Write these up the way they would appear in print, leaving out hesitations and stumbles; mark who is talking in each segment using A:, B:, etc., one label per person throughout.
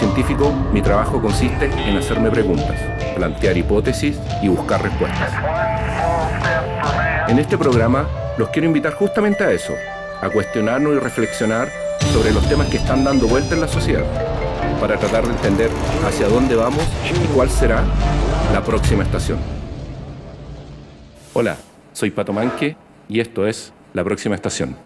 A: científico, mi trabajo consiste en hacerme preguntas, plantear hipótesis y buscar respuestas. En este programa los quiero invitar justamente a eso, a cuestionarnos y reflexionar sobre los temas que están dando vuelta en la sociedad, para tratar de entender hacia dónde vamos y cuál será la próxima estación. Hola, soy Pato Manque y esto es La Próxima Estación.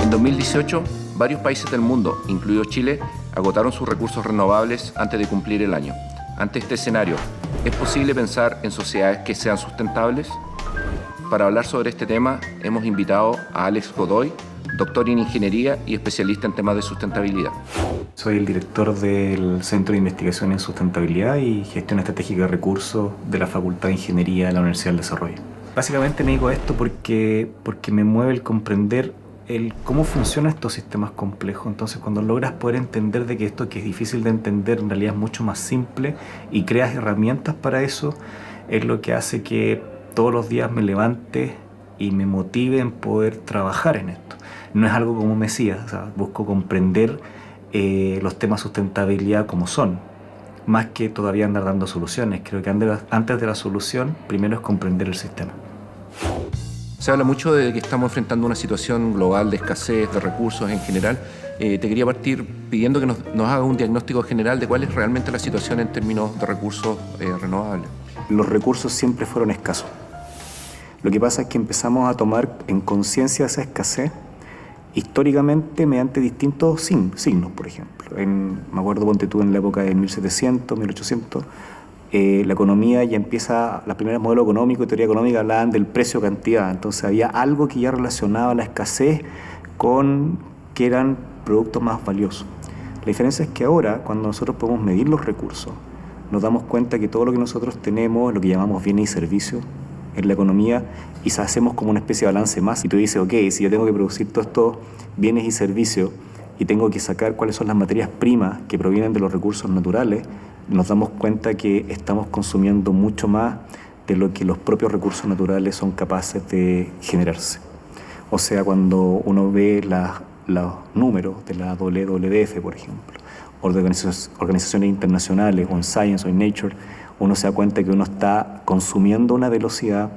A: En 2018, varios países del mundo, incluido Chile, agotaron sus recursos renovables antes de cumplir el año. Ante este escenario, ¿es posible pensar en sociedades que sean sustentables? Para hablar sobre este tema, hemos invitado a Alex Godoy, doctor en Ingeniería y especialista en temas de sustentabilidad.
B: Soy el director del Centro de Investigación en Sustentabilidad y Gestión Estratégica de Recursos de la Facultad de Ingeniería de la Universidad del Desarrollo. Básicamente me digo esto porque me mueve el comprender cómo funcionan estos sistemas complejos. Entonces, cuando logras poder entender de que esto que es difícil de entender en realidad es mucho más simple y creas herramientas para eso, es lo que hace que todos los días me levante y me motive en poder trabajar en esto. No es algo como mesías, o sea, busco comprender los temas de sustentabilidad como son, más que todavía andar dando soluciones. Creo que antes de la solución, primero es comprender el sistema.
A: Se habla mucho de que estamos enfrentando una situación global de escasez de recursos en general. Te quería partir pidiendo que nos haga un diagnóstico general de cuál es realmente la situación en términos de recursos renovables.
B: Los recursos siempre fueron escasos. Lo que pasa es que empezamos a tomar en conciencia esa escasez históricamente mediante distintos signos, por ejemplo. Me acuerdo, ponte tú, en la época de 1700, 1800, la economía ya empieza, los primeros modelos económicos y teoría económica hablaban del precio-cantidad. Entonces había algo que ya relacionaba la escasez con que eran productos más valiosos. La diferencia es que ahora, cuando nosotros podemos medir los recursos, nos damos cuenta que todo lo que nosotros tenemos, lo que llamamos bienes y servicios en la economía, y hacemos como una especie de balance más. Y tú dices, ok, si yo tengo que producir todos estos bienes y servicios y tengo que sacar cuáles son las materias primas que provienen de los recursos naturales, nos damos cuenta que estamos consumiendo mucho más de lo que los propios recursos naturales son capaces de generarse. O sea, cuando uno ve los números de la WWF, por ejemplo, o de organizaciones internacionales, o en Science o en Nature, uno se da cuenta que uno está consumiendo una velocidad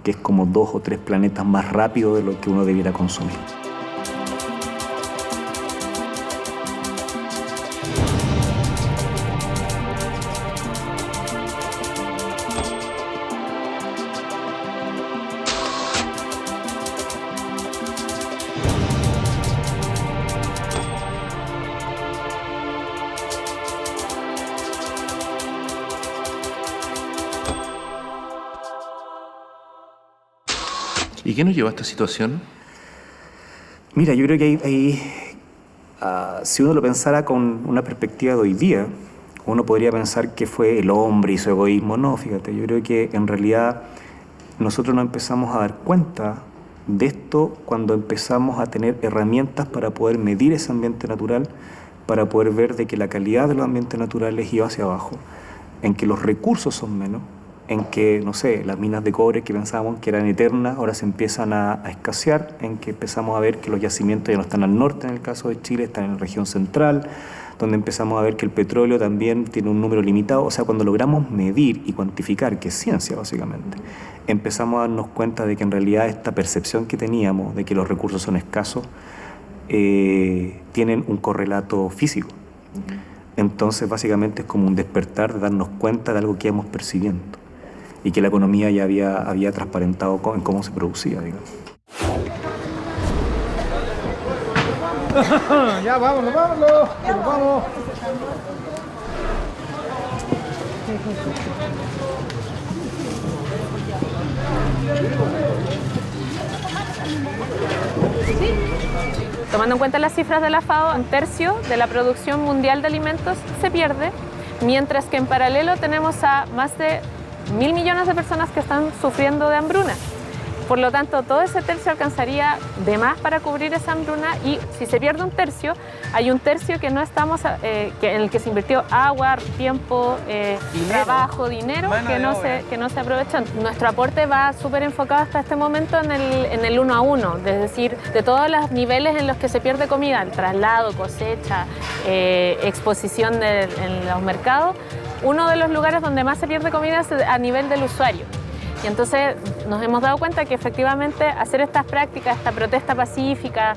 B: que es como 2 o 3 planetas más rápido de lo que uno debiera consumir.
A: ¿Y qué nos lleva a esta situación?
B: Mira, yo creo que si uno lo pensara con una perspectiva de hoy día, uno podría pensar que fue el hombre y su egoísmo. No, fíjate, yo creo que en realidad nosotros nos empezamos a dar cuenta de esto cuando empezamos a tener herramientas para poder medir ese ambiente natural, para poder ver de que la calidad de los ambientes naturales iba hacia abajo, en que los recursos son menos, en que, no sé, las minas de cobre que pensábamos que eran eternas ahora se empiezan a escasear, en que empezamos a ver que los yacimientos ya no están al norte, en el caso de Chile, están en la región central, donde empezamos a ver que el petróleo también tiene un número limitado. O sea, cuando logramos medir y cuantificar, que es ciencia básicamente, empezamos a darnos cuenta de que en realidad esta percepción que teníamos de que los recursos son escasos tienen un correlato físico. Entonces, básicamente es como un despertar de darnos cuenta de algo que íbamos percibiendo y que la economía ya había transparentado en cómo se producía, digamos.
C: Ya, vámonos, vamos.
D: Tomando en cuenta las cifras de la FAO, un tercio de la producción mundial de alimentos se pierde, mientras que en paralelo tenemos a más de 1.000 millones de personas que están sufriendo de hambruna. Por lo tanto, todo ese tercio alcanzaría de más para cubrir esa hambruna, y si se pierde un tercio, hay un tercio que no estamos, en el que se invirtió agua, tiempo, trabajo, dinero, que no se aprovechó. Nuestro aporte va súper enfocado hasta este momento en el 1 a 1, es decir, de todos los niveles en los que se pierde comida, el traslado, cosecha, exposición en los mercados. Uno de los lugares donde más se pierde comida es a nivel del usuario. Y entonces nos hemos dado cuenta que efectivamente hacer estas prácticas, esta protesta pacífica,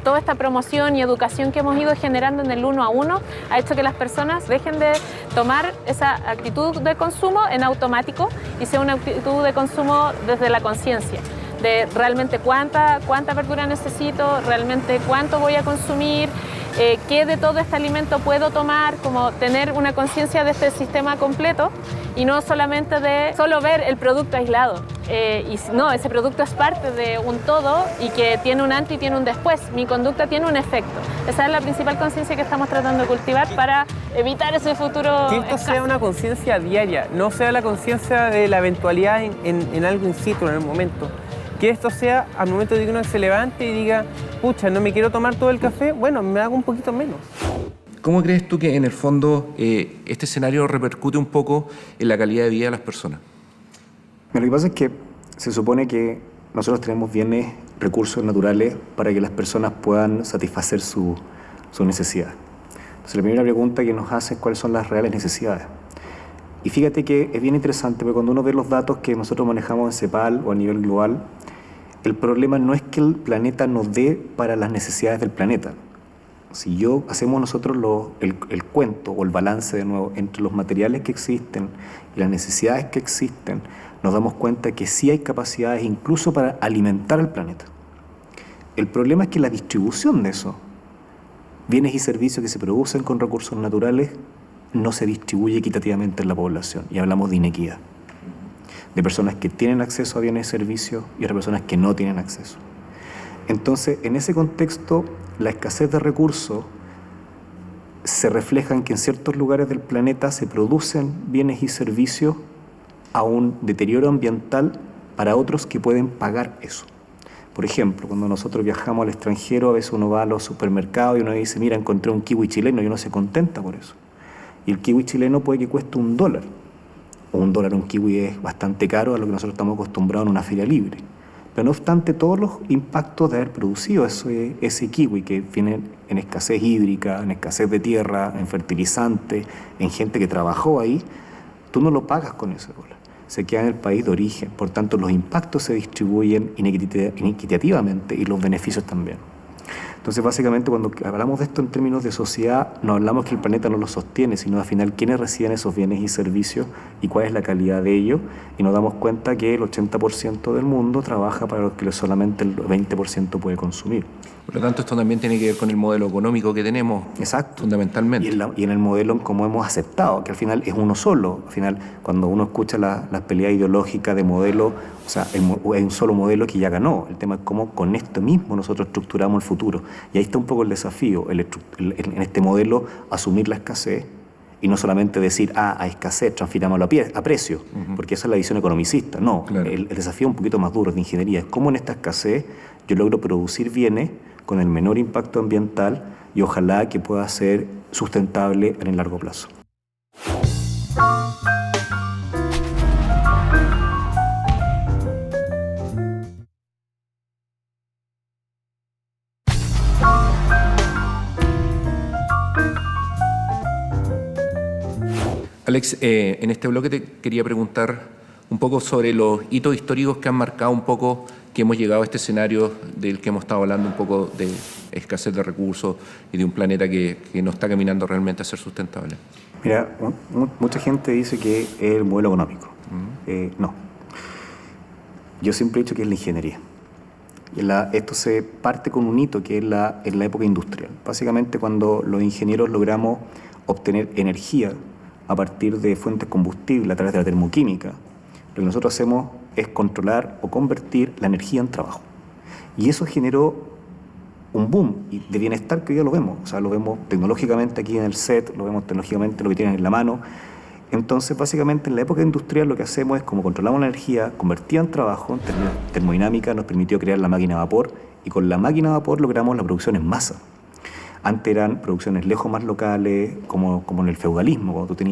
D: toda esta promoción y educación que hemos ido generando en el 1 a 1 ha hecho que las personas dejen de tomar esa actitud de consumo en automático y sea una actitud de consumo desde la conciencia, de realmente cuánta verdura necesito, realmente cuánto voy a consumir, qué de todo este alimento puedo tomar, como tener una conciencia de este sistema completo y no solamente de solo ver el producto aislado. No, ese producto es parte de un todo y que tiene un antes y tiene un después. Mi conducta tiene un efecto. Esa es la principal conciencia que estamos tratando de cultivar para evitar ese futuro.
E: Que esto sea una conciencia diaria, no sea la conciencia de la eventualidad en algo in situ, en el momento. Que esto sea al momento de que uno se levante y diga, pucha, no me quiero tomar todo el café, bueno, me hago un poquito menos.
A: ¿Cómo crees tú que en el fondo este escenario repercute un poco en la calidad de vida de las personas?
B: Lo que pasa es que se supone que nosotros tenemos bienes, recursos naturales para que las personas puedan satisfacer su necesidad. Entonces la primera pregunta que nos hace es cuáles son las reales necesidades. Y fíjate que es bien interesante porque cuando uno ve los datos que nosotros manejamos en CEPAL o a nivel global, el problema no es que el planeta nos dé para las necesidades del planeta. Si hacemos nosotros el cuento o el balance de nuevo entre los materiales que existen y las necesidades que existen, nos damos cuenta que sí hay capacidades incluso para alimentar al planeta. El problema es que la distribución de eso, bienes y servicios que se producen con recursos naturales, no se distribuye equitativamente en la población. Y hablamos de inequidad, de personas que tienen acceso a bienes y servicios y otras personas que no tienen acceso. Entonces, en ese contexto, la escasez de recursos se refleja en que en ciertos lugares del planeta se producen bienes y servicios a un deterioro ambiental para otros que pueden pagar eso. Por ejemplo, cuando nosotros viajamos al extranjero, a veces uno va a los supermercados y uno dice, mira, encontré un kiwi chileno, y uno se contenta por eso. Y el kiwi chileno puede que cueste $1. O $1 un kiwi es bastante caro a lo que nosotros estamos acostumbrados en una feria libre. Pero no obstante, todos los impactos de haber producido ese kiwi, que viene en escasez hídrica, en escasez de tierra, en fertilizante, en gente que trabajó ahí, tú no lo pagas con ese dólar. Se queda en el país de origen. Por tanto, los impactos se distribuyen inequitativamente y los beneficios también. Entonces, básicamente, cuando hablamos de esto en términos de sociedad, no hablamos que el planeta no lo sostiene, sino al final quiénes reciben esos bienes y servicios y cuál es la calidad de ellos. Y nos damos cuenta que el 80% del mundo trabaja para los que solamente el 20% puede consumir.
A: Por lo tanto, esto también tiene que ver con el modelo económico que tenemos.
B: Exacto.
A: Fundamentalmente.
B: Y en el modelo en cómo hemos aceptado, que al final es uno solo. Al final, cuando uno escucha las peleas ideológicas de modelo, o sea, es un solo modelo que ya ganó. El tema es cómo con esto mismo nosotros estructuramos el futuro. Y ahí está un poco el desafío, en este modelo, asumir la escasez y no solamente decir, hay escasez, transfirámoslo a precio, porque esa es la visión economicista. No, claro. El desafío un poquito más duro de ingeniería es cómo en esta escasez yo logro producir bienes con el menor impacto ambiental y ojalá que pueda ser sustentable en el largo plazo.
A: Alex, en este bloque te quería preguntar un poco sobre los hitos históricos que han marcado un poco que hemos llegado a este escenario del que hemos estado hablando, un poco de escasez de recursos y de un planeta que no está caminando realmente a ser sustentable.
B: Mira, mucha gente dice que es el modelo económico. No. Yo siempre he dicho que es la ingeniería. Esto se parte con un hito que es en la época industrial. Básicamente cuando los ingenieros logramos obtener energía a partir de fuentes combustibles a través de la termoquímica, lo que nosotros hacemos es controlar o convertir la energía en trabajo. Y eso generó un boom de bienestar que hoy ya lo vemos. O sea, lo vemos tecnológicamente aquí en el set, lo vemos tecnológicamente lo que tienen en la mano. Entonces, básicamente, en la época industrial lo que hacemos es, como controlamos la energía, convertida en trabajo, en términos termodinámica, nos permitió crear la máquina a vapor, y con la máquina a vapor logramos la producción en masa. Antes eran producciones lejos más locales, como en el feudalismo, cuando tú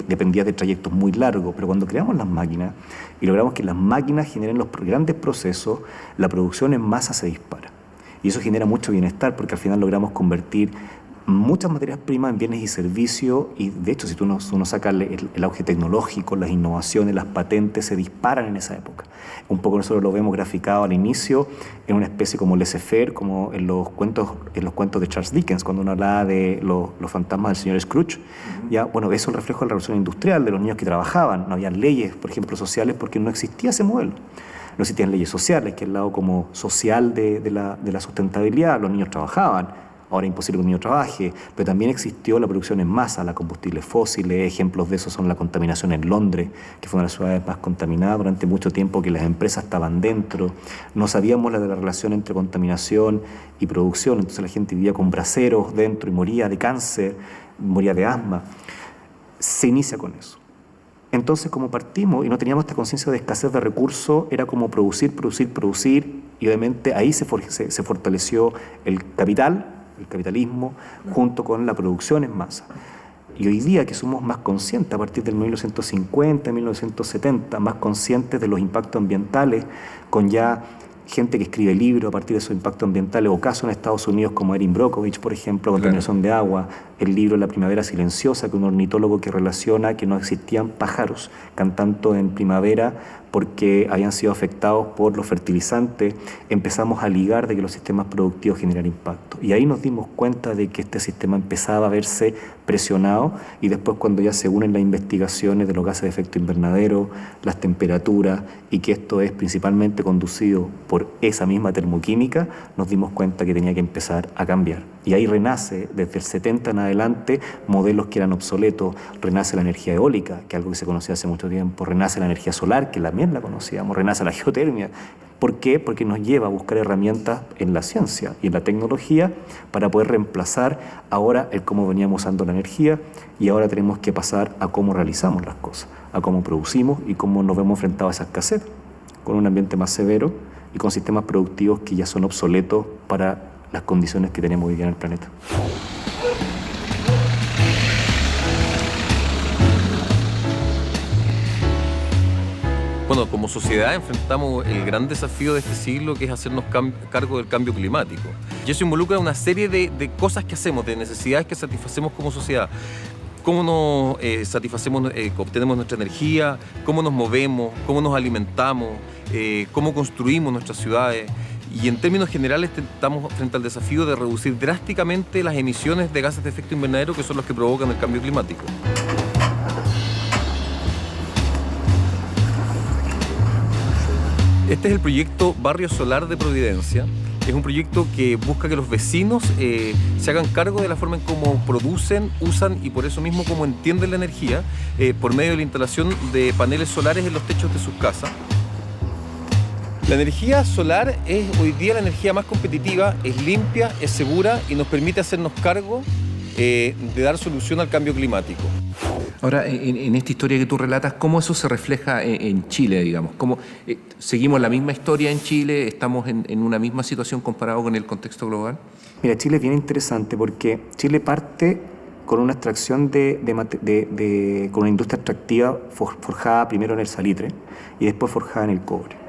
B: dependías de trayectos muy largos, pero cuando creamos las máquinas y logramos que las máquinas generen los grandes procesos, la producción en masa se dispara. Y eso genera mucho bienestar, porque al final logramos convertir muchas materias primas en bienes y servicios, y de hecho si uno saca el auge tecnológico, las innovaciones, las patentes se disparan en esa época. Un poco nosotros lo vemos graficado al inicio en una especie como laissez-faire, como en los cuentos de Charles Dickens, cuando uno hablaba de los fantasmas del señor Scrooge. Ya, bueno, eso es el reflejo de la revolución industrial, de los niños que trabajaban. No había leyes, por ejemplo, sociales, porque no existía ese modelo. No existían leyes sociales, que es el lado como social de la sustentabilidad. Los niños trabajaban. Ahora es imposible que un niño trabaje, pero también existió la producción en masa, la combustibles fósiles. Ejemplos de eso son la contaminación en Londres, que fue una de las ciudades más contaminadas durante mucho tiempo, que las empresas estaban dentro. No sabíamos de la relación entre contaminación y producción, entonces la gente vivía con braseros dentro y moría de cáncer, moría de asma. Se inicia con eso. Entonces, como partimos y no teníamos esta conciencia de escasez de recursos, era como producir, y obviamente ahí se fortaleció el capitalismo, junto con la producción en masa. Y hoy día que somos más conscientes, a partir del 1950, 1970, más conscientes de los impactos ambientales, con ya gente que escribe libros a partir de esos impactos ambientales, o casos en Estados Unidos como Erin Brockovich, por ejemplo, contaminación de agua, el libro La primavera silenciosa, que un ornitólogo que relaciona que no existían pájaros cantando en primavera porque habían sido afectados por los fertilizantes. Empezamos a ligar de que los sistemas productivos generan impacto. Y ahí nos dimos cuenta de que este sistema empezaba a verse presionado, y después cuando ya se unen las investigaciones de los gases de efecto invernadero, las temperaturas, y que esto es principalmente conducido por esa misma termoquímica, nos dimos cuenta que tenía que empezar a cambiar. Y ahí renace, desde el 70 en adelante, modelos que eran obsoletos. Renace la energía eólica, que es algo que se conocía hace mucho tiempo. Renace la energía solar, que también la conocíamos. Renace la geotermia. ¿Por qué? Porque nos lleva a buscar herramientas en la ciencia y en la tecnología para poder reemplazar ahora el cómo veníamos usando la energía, y ahora tenemos que pasar a cómo realizamos las cosas, a cómo producimos y cómo nos vemos enfrentados a esa escasez, con un ambiente más severo y con sistemas productivos que ya son obsoletos para las condiciones que tenemos hoy día en el planeta.
F: Bueno, como sociedad enfrentamos el gran desafío de este siglo, que es hacernos cargo del cambio climático. Y eso involucra una serie de cosas que hacemos, de necesidades que satisfacemos como sociedad. Cómo nos satisfacemos, obtenemos nuestra energía, cómo nos movemos, cómo nos alimentamos, cómo construimos nuestras ciudades. Y en términos generales estamos frente al desafío de reducir drásticamente las emisiones de gases de efecto invernadero, que son los que provocan el cambio climático. Este es el proyecto Barrio Solar de Providencia. Es un proyecto que busca que los vecinos se hagan cargo de la forma en cómo producen, usan y por eso mismo cómo entienden la energía, por medio de la instalación de paneles solares en los techos de sus casas. La energía solar es hoy día la energía más competitiva, es limpia, es segura y nos permite hacernos cargo de dar solución al cambio climático.
A: Ahora, en esta historia que tú relatas, ¿cómo eso se refleja en Chile, digamos? ¿Cómo seguimos la misma historia en Chile? ¿Estamos en una misma situación comparado con el contexto global?
B: Mira, Chile es bien interesante porque Chile parte con una extracción con una industria extractiva forjada primero en el salitre y después forjada en el cobre.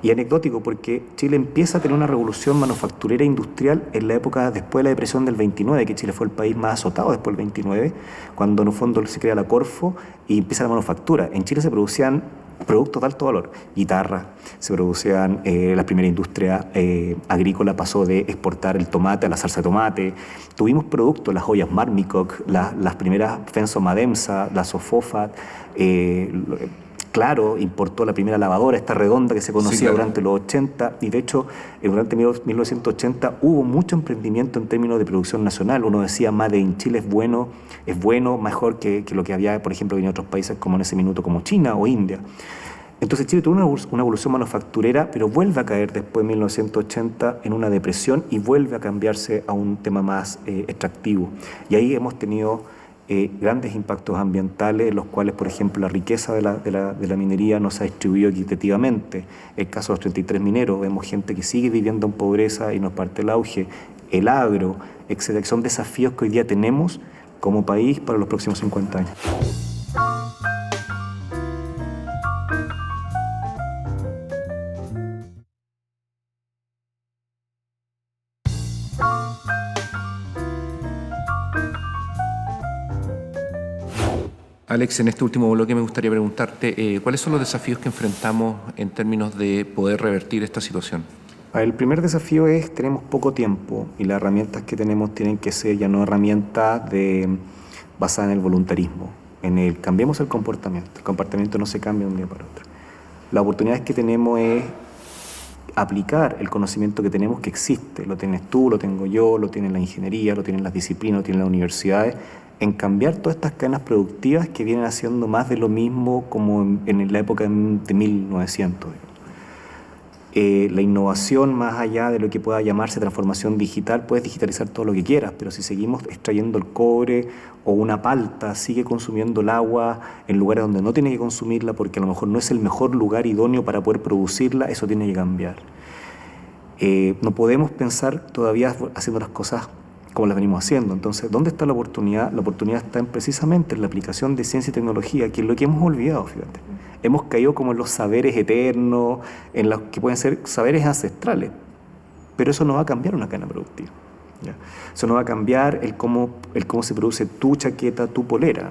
B: Y anecdótico porque Chile empieza a tener una revolución manufacturera e industrial en la época después de la depresión del 29, que Chile fue el país más azotado después del 29, cuando en un fondo se crea la Corfo y empieza la manufactura. En Chile se producían productos de alto valor, guitarras, se producían, la primera industria agrícola pasó de exportar el tomate a la salsa de tomate. Tuvimos productos, las joyas Marmicoc, las primeras Fenso Mademsa, la Sofofat, Claro, importó la primera lavadora, esta redonda que se conocía durante los 80, y de hecho durante 1980 hubo mucho emprendimiento en términos de producción nacional. Uno decía, Made in Chile es bueno, mejor que lo que había, por ejemplo, en otros países como en ese minuto como China o India. Entonces Chile tuvo una evolución manufacturera, pero vuelve a caer después de 1980 en una depresión y vuelve a cambiarse a un tema más extractivo. Y ahí hemos tenido grandes impactos ambientales, los cuales, por ejemplo, la riqueza de la minería no se ha distribuido equitativamente. El caso de los 33 mineros, vemos gente que sigue viviendo en pobreza y nos parte el auge, el agro, etcétera, que son desafíos que hoy día tenemos como país para los próximos 50 años.
A: Alex, en este último bloque me gustaría preguntarte ¿cuáles son los desafíos que enfrentamos en términos de poder revertir esta situación?
B: El primer desafío es tenemos poco tiempo y las herramientas que tenemos tienen que ser ya no herramientas basadas en el voluntarismo, en el cambiemos el comportamiento no se cambia de un día para otro. Las oportunidades que tenemos es aplicar el conocimiento que tenemos que existe, lo tienes tú, lo tengo yo, lo tiene la ingeniería, lo tienen las disciplinas, lo tienen las universidades, en cambiar todas estas cadenas productivas que vienen haciendo más de lo mismo como en la época de 1900. La innovación, más allá de lo que pueda llamarse transformación digital, puedes digitalizar todo lo que quieras, pero si seguimos extrayendo el cobre o una palta, sigue consumiendo el agua en lugares donde no tiene que consumirla porque a lo mejor no es el mejor lugar idóneo para poder producirla, eso tiene que cambiar. No podemos pensar todavía haciendo las cosas como las venimos haciendo. Entonces, ¿dónde está la oportunidad? La oportunidad está precisamente en la aplicación de ciencia y tecnología, que es lo que hemos olvidado, fíjate. Hemos caído como en los saberes eternos, en los que pueden ser saberes ancestrales, pero eso no va a cambiar una cadena productiva. ¿Ya? Eso no va a cambiar el cómo se produce tu chaqueta, tu polera.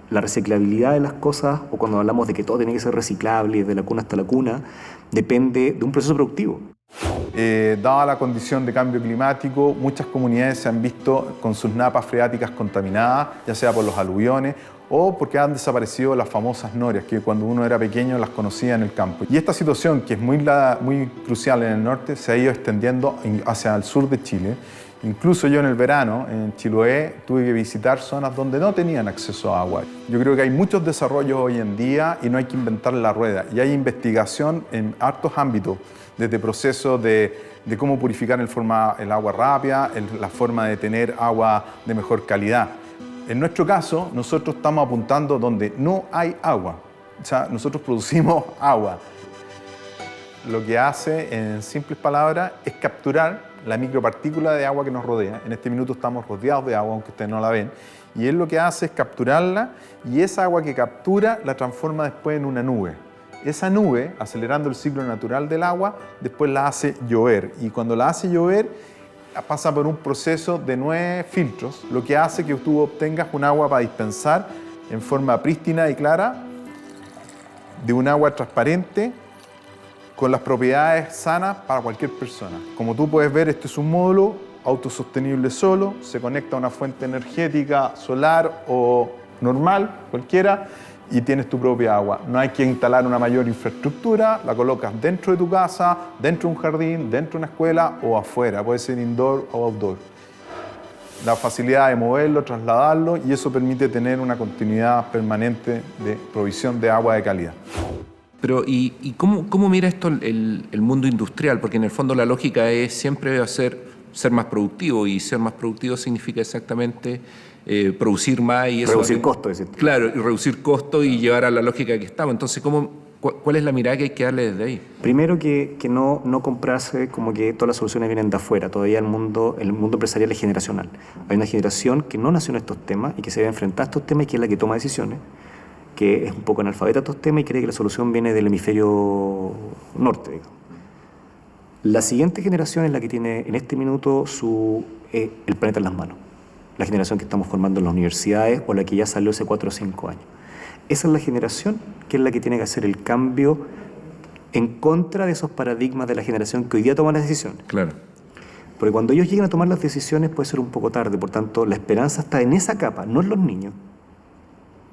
B: La reciclabilidad de las cosas, o cuando hablamos de que todo tiene que ser reciclable, desde la cuna hasta la cuna, depende de un proceso productivo.
C: Dada la condición de cambio climático, muchas comunidades se han visto con sus napas freáticas contaminadas, ya sea por los aluviones o porque han desaparecido las famosas norias, que cuando uno era pequeño las conocía en el campo. Y esta situación, que es muy crucial en el norte, se ha ido extendiendo hacia el sur de Chile. Incluso yo en el verano, en Chiloé, tuve que visitar zonas donde no tenían acceso a agua. Yo creo que hay muchos desarrollos hoy en día y no hay que inventar la rueda. Y hay investigación en hartos ámbitos, desde procesos de cómo purificar el agua rápida, la forma de tener agua de mejor calidad. En nuestro caso, nosotros estamos apuntando donde no hay agua. O sea, nosotros producimos agua. Lo que hace, en simples palabras, es capturar la micropartícula de agua que nos rodea. En este minuto estamos rodeados de agua, aunque ustedes no la ven. Y él lo que hace es capturarla y esa agua que captura la transforma después en una nube. Esa nube, acelerando el ciclo natural del agua, después la hace llover. Y cuando la hace llover, pasa por un proceso de 9 filtros, lo que hace que tú obtengas un agua para dispensar en forma prístina y clara, de un agua transparente, con las propiedades sanas para cualquier persona. Como tú puedes ver, este es un módulo autosostenible solo, se conecta a una fuente energética solar o normal, cualquiera, y tienes tu propia agua. No hay que instalar una mayor infraestructura, la colocas dentro de tu casa, dentro de un jardín, dentro de una escuela o afuera, puede ser indoor o outdoor. La facilidad de moverlo, trasladarlo, y eso permite tener una continuidad permanente de provisión de agua de calidad.
A: Pero, ¿y cómo mira esto el mundo industrial? Porque en el fondo la lógica es siempre ser más productivo, y ser más productivo significa exactamente producir más y eso...
B: Reducir costos.
A: Claro, y reducir costos y llevar a la lógica que estamos. Entonces, ¿cuál es la mirada que hay que darle desde ahí?
B: Primero que no comprarse como que todas las soluciones vienen de afuera. Todavía el mundo empresarial es generacional. Hay una generación que no nació en estos temas y que se debe enfrentar a estos temas y que es la que toma decisiones, que es un poco analfabeta a estos temas y cree que la solución viene del hemisferio norte, digamos. La siguiente generación es la que tiene en este minuto el planeta en las manos. La generación que estamos formando en las universidades o la que ya salió hace 4 o 5 años. Esa es la generación que es la que tiene que hacer el cambio en contra de esos paradigmas de la generación que hoy día toma las decisiones.
A: Claro.
B: Porque cuando ellos lleguen a tomar las decisiones puede ser un poco tarde. Por tanto, la esperanza está en esa capa, no en los niños,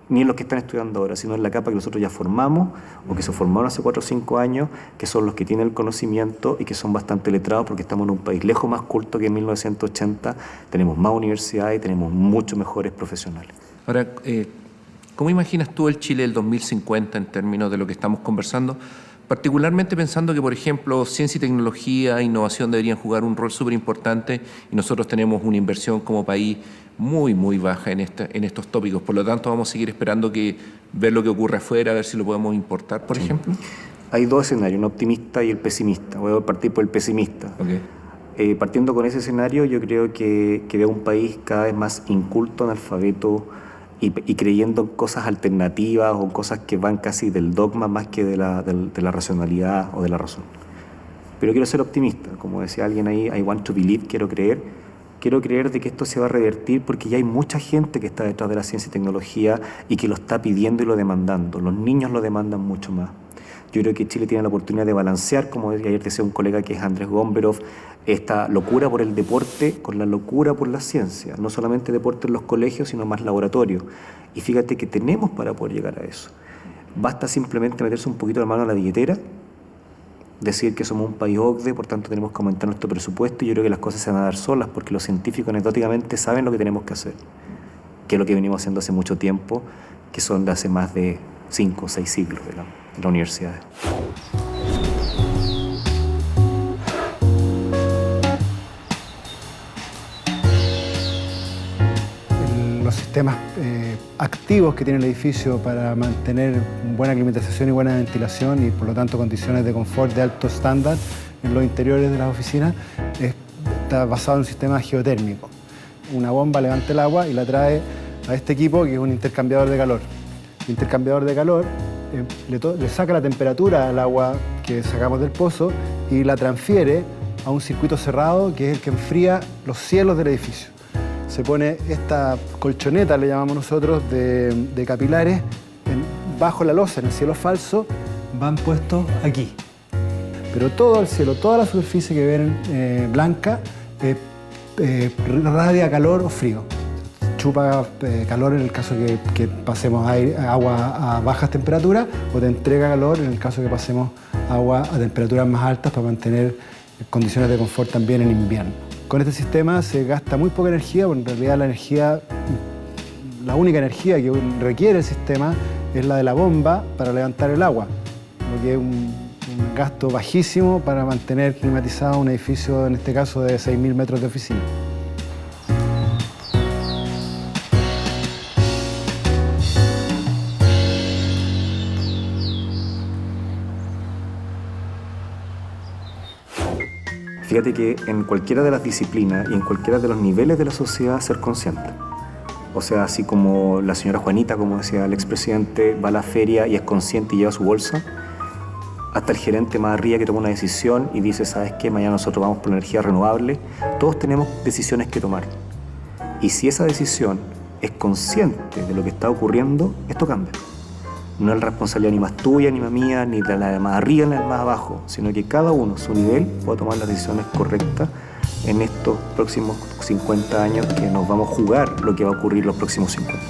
B: ni en los que están estudiando ahora, sino en la capa que nosotros ya formamos o que se formaron hace 4 o 5 años, que son los que tienen el conocimiento y que son bastante letrados porque estamos en un país lejos más culto que en 1980, tenemos más universidades y tenemos mucho mejores profesionales.
A: Ahora, ¿cómo imaginas tú el Chile del 2050 en términos de lo que estamos conversando? Particularmente pensando que, por ejemplo, ciencia y tecnología, innovación deberían jugar un rol súper importante y nosotros tenemos una inversión como país muy baja en estos tópicos. Por lo tanto, vamos a seguir esperando ver lo que ocurre afuera, a ver si lo podemos importar, por ejemplo.
B: Hay dos escenarios, un optimista y el pesimista. Voy a partir por el pesimista.
A: Okay.
B: Partiendo con ese escenario, yo creo que veo un país cada vez más inculto, analfabeto y creyendo en cosas alternativas o cosas que van casi del dogma más que de la racionalidad o de la razón. Pero quiero ser optimista, como decía alguien ahí, I want to believe, quiero creer de que esto se va a revertir porque ya hay mucha gente que está detrás de la ciencia y tecnología y que lo está pidiendo y lo demandando. Los niños lo demandan mucho más. Yo creo que Chile tiene la oportunidad de balancear, como ayer decía un colega que es Andrés Gomberov, esta locura por el deporte con la locura por la ciencia. No solamente deporte en los colegios, sino más laboratorio. Y fíjate que tenemos para poder llegar a eso. Basta simplemente meterse un poquito la mano a la billetera, decir que somos un país OCDE, por tanto tenemos que aumentar nuestro presupuesto, y yo creo que las cosas se van a dar solas porque los científicos anecdóticamente saben lo que tenemos que hacer, que es lo que venimos haciendo hace mucho tiempo, que son de hace más de 5 o 6 siglos de la universidad.
G: Los sistemas activos que tiene el edificio para mantener buena climatización y buena ventilación y por lo tanto condiciones de confort de alto estándar en los interiores de las oficinas está basado en un sistema geotérmico. Una bomba levanta el agua y la trae a este equipo que es un intercambiador de calor. El intercambiador de calor le saca la temperatura al agua que sacamos del pozo y la transfiere a un circuito cerrado que es el que enfría los cielos del edificio. Se pone esta colchoneta, le llamamos nosotros, de capilares bajo la losa, en el cielo falso, van puestos aquí. Pero todo el cielo, toda la superficie que ven blanca, radia calor o frío. Chupa calor en el caso que pasemos agua a bajas temperaturas o te entrega calor en el caso que pasemos agua a temperaturas más altas para mantener condiciones de confort también en invierno. Con este sistema se gasta muy poca energía, porque en realidad la única energía que requiere el sistema es la de la bomba para levantar el agua, lo que es un gasto bajísimo para mantener climatizado un edificio, en este caso de 6.000 metros de oficina.
B: Fíjate que en cualquiera de las disciplinas y en cualquiera de los niveles de la sociedad ser consciente. O sea, así como la señora Juanita, como decía el expresidente, va a la feria y es consciente y lleva su bolsa, hasta el gerente más arriba que toma una decisión y dice, ¿sabes qué? Mañana nosotros vamos por la energía renovable. Todos tenemos decisiones que tomar. Y si esa decisión es consciente de lo que está ocurriendo, esto cambia. No es la responsabilidad ni más tuya, ni más mía, ni de la de más arriba, ni de la de más abajo, sino que cada uno a su nivel pueda tomar las decisiones correctas en estos próximos 50 años que nos vamos a jugar lo que va a ocurrir los próximos 50.